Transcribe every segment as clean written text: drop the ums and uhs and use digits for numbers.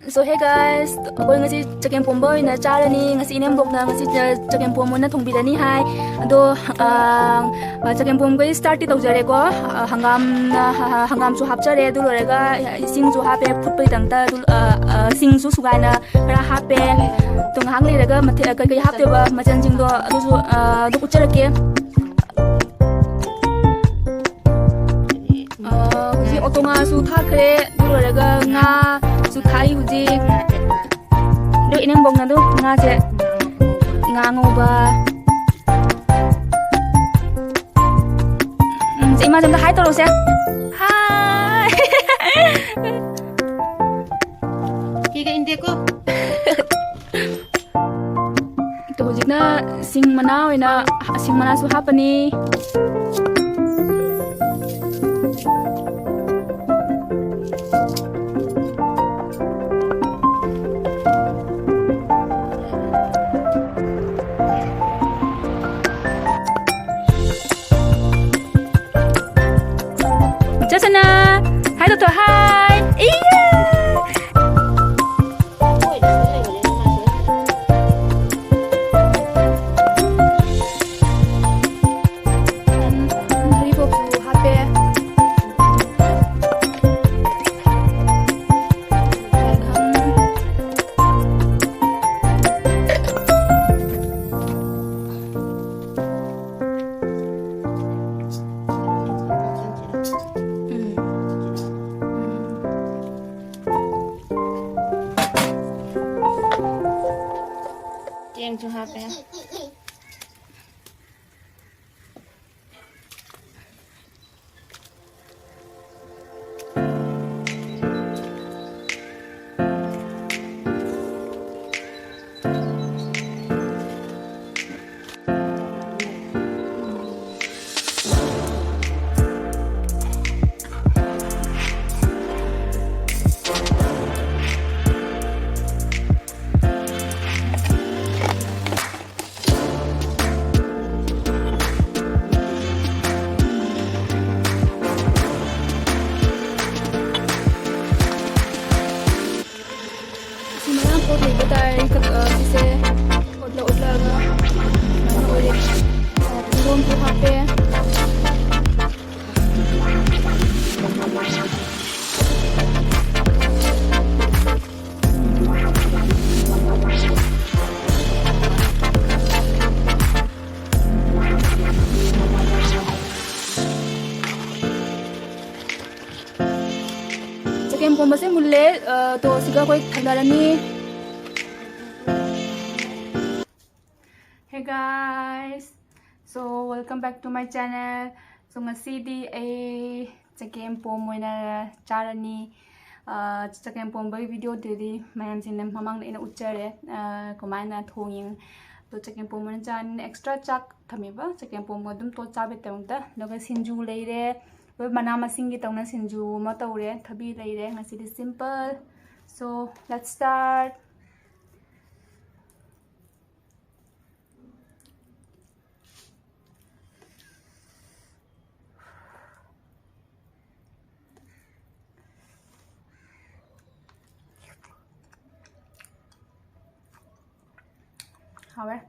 So hey guys, ako ngasi Chakempom boy na charani ngasi inembok na ngasi Chakempom na thongbirani hai ado Chakempom ko start ti tawjare ko hangam su hapchare du lorega Singju hape phutpai tangta Singju sugaina kara hape tung hang leraga mathe kai hape ba machan jing do du kucharake huji otonga su thakre du lorega nga su thai huji do ineng bong na do nga je nga ngoba ima jam da hai toro se hai kiga inde ko to huji na sing mana su hapani Jasana, hai doktor hai. Iya. Ribop su HP. Yang chu hape Chakempom base mulle to siga koi thandarani. Hey guys, so welcome back to my channel. So ngasidi ay Chakempom moina charani Chakempom bai video dedi mayam sinam mamang ina uchare komaina thonging to Chakempom moina chan extra chak thamiba Chakempom modum to chabe tawda loga Singju leire mana masingi tawna Singju ma tawre thabi leire ngasidi simple. So let's start. Hawe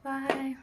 Bye!